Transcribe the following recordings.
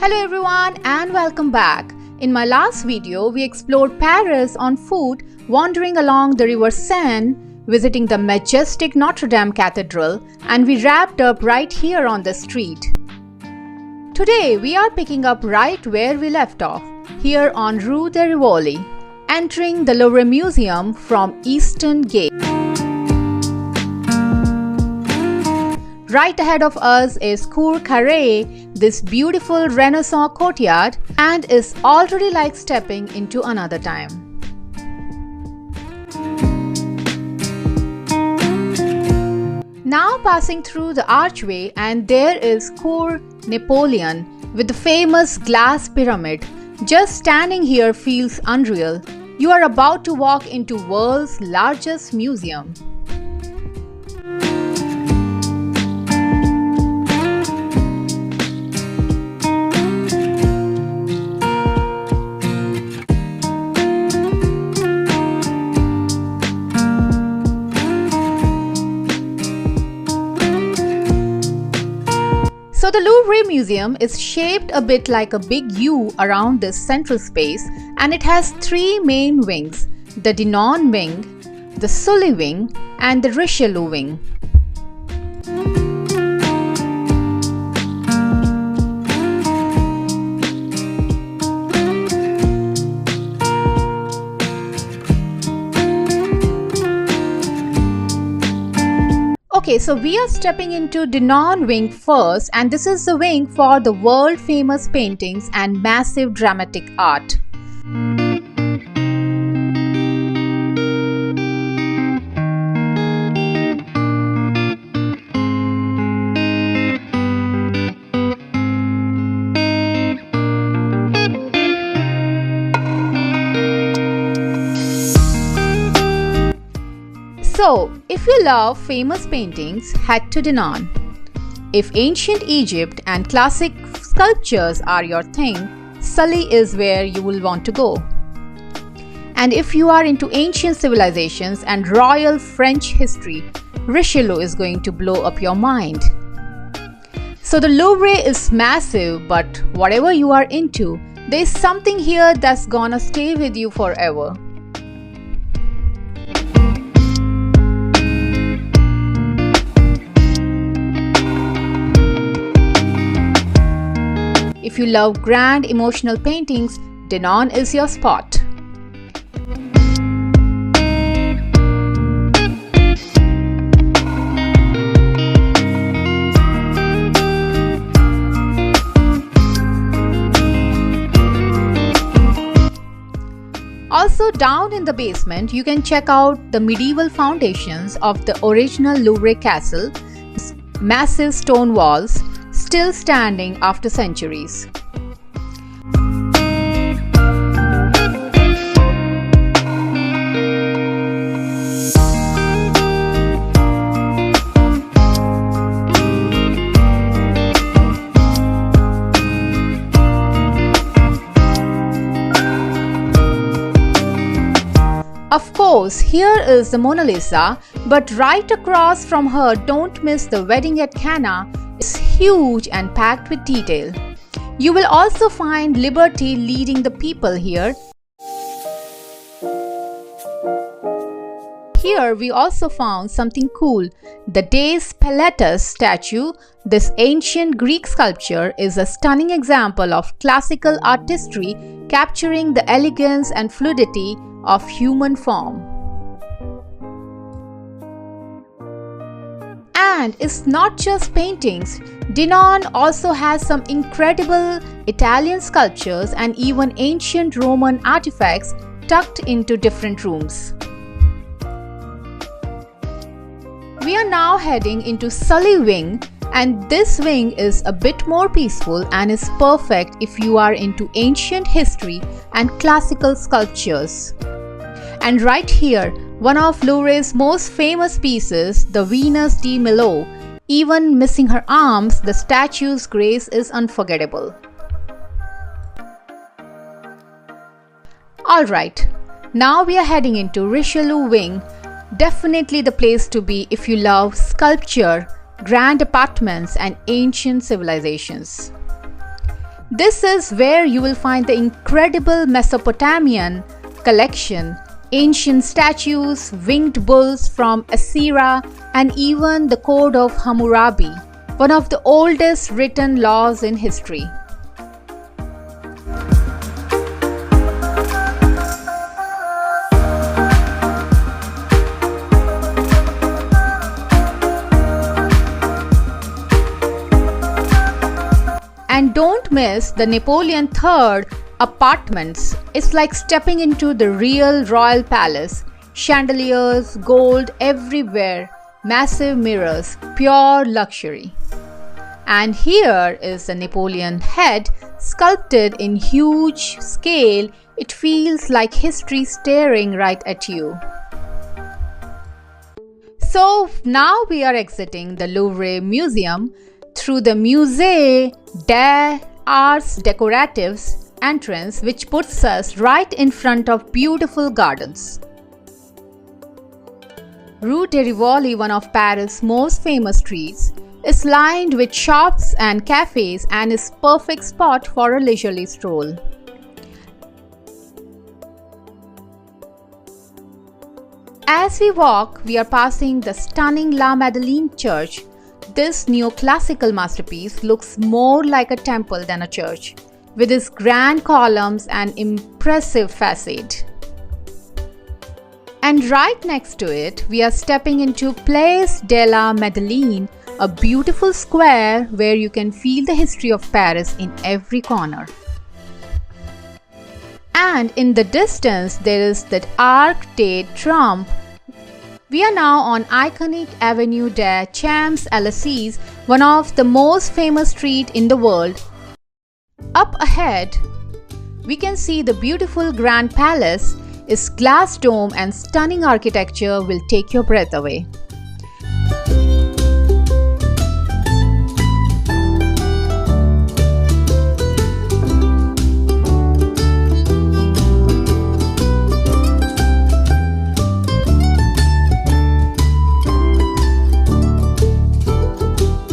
Hello everyone and welcome back. In my last video, we explored Paris on foot, wandering along the River Seine, visiting the majestic Notre Dame Cathedral, and we wrapped up right here on the street. Today, we are picking up right where we left off, here on Rue de Rivoli, entering the Louvre Museum from Eastern Gate. Right ahead of us is Cour Carrée, this beautiful Renaissance courtyard, and is already like stepping into another time. Now passing through the archway, and there is Cour Napoleon with the famous glass pyramid. Just standing here feels unreal. You are about to walk into world's largest museum. So the Louvre Museum is shaped a bit like a big U around this central space, and it has three main wings: the Denon wing, the Sully wing, and the Richelieu wing. Okay, so we are stepping into Denon wing first, and this is the wing for the world famous paintings and massive dramatic art. So, if you love famous paintings, head to Denon. If ancient Egypt and classic sculptures are your thing, Sully is where you will want to go. And if you are into ancient civilizations and royal French history, Richelieu is going to blow up your mind. So the Louvre is massive, but whatever you are into, there is something here that's gonna stay with you forever. If you love grand emotional paintings, Denon is your spot. Also down in the basement, you can check out the medieval foundations of the original Louvre castle, massive stone walls, still standing after centuries. Of course, here is the Mona Lisa, but right across from her, don't miss the wedding at Cana. It's huge and packed with detail. You will also find Liberty leading the people here. Here we also found something cool. The Des Pilatus statue, this ancient Greek sculpture, is a stunning example of classical artistry capturing the elegance and fluidity of human form. And it's not just paintings. Denon also has some incredible Italian sculptures and even ancient Roman artifacts tucked into different rooms. We are now heading into Sully wing, and this wing is a bit more peaceful and is perfect if you are into ancient history and classical sculptures. And right here, one of Louvre's most famous pieces, the Venus de Milo. Even missing her arms, the statue's grace is unforgettable. Alright, now we are heading into Richelieu wing. Definitely the place to be if you love sculpture, grand apartments and ancient civilizations. This is where you will find the incredible Mesopotamian collection, ancient statues, winged bulls from Assyria, and even the Code of Hammurabi, one of the oldest written laws in history. And don't miss the Napoleon III apartments. It's like stepping into the real royal palace. Chandeliers, gold everywhere, massive mirrors, pure luxury. And here is the Napoleon head sculpted in huge scale. It feels like history staring right at you. So now we are exiting the Louvre Museum through the Musée des Arts Décoratifs entrance, which puts us right in front of beautiful gardens. Rue de Rivoli, one of Paris' most famous streets, is lined with shops and cafes and is a perfect spot for a leisurely stroll. As we walk, we are passing the stunning La Madeleine Church. This neoclassical masterpiece looks more like a temple than a church, with its grand columns and impressive facade. And right next to it, we are stepping into Place de la Madeleine, a beautiful square where you can feel the history of Paris in every corner. And in the distance, there is the Arc de Triomphe. We are now on iconic Avenue des Champs-Élysées, one of the most famous streets in the world. Up ahead, we can see the beautiful Grand Palace. Its glass dome and stunning architecture will take your breath away.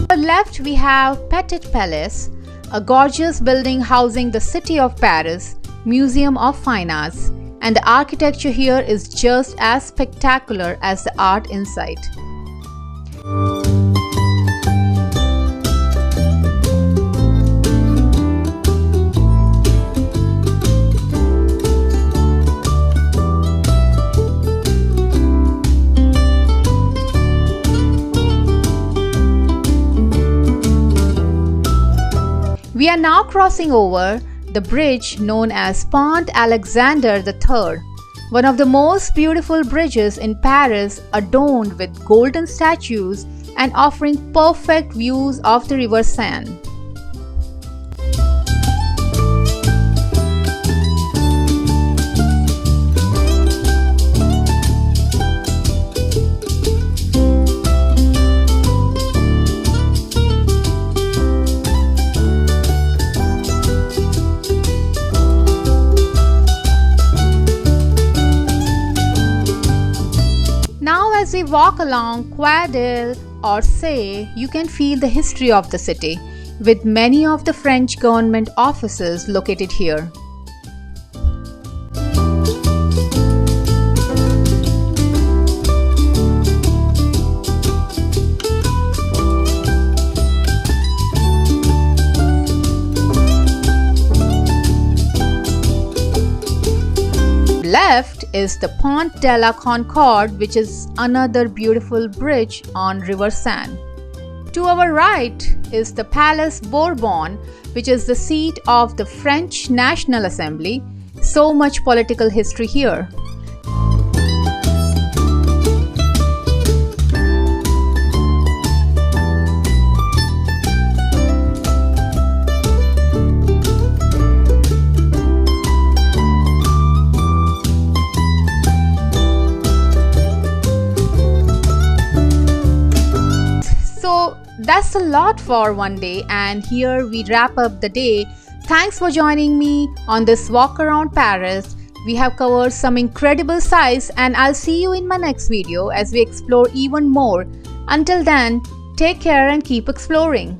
On the left, we have Petit Palace, a gorgeous building housing the city of Paris, Museum of Fine Arts, and the architecture here is just as spectacular as the art inside. We are now crossing over the bridge known as Pont Alexander III, one of the most beautiful bridges in Paris, adorned with golden statues and offering perfect views of the River Seine. As we walk along Quai d'Orsay, you can feel the history of the city, with many of the French government offices located here. Left is the Pont de la Concorde, which is another beautiful bridge on River Seine. To our right is the Palace Bourbon, which is the seat of the French National Assembly. So much political history here. So that's a lot for one day, and here we wrap up the day. Thanks for joining me on this walk around Paris. We have covered some incredible sights, and I'll see you in my next video as we explore even more. Until then, take care and keep exploring.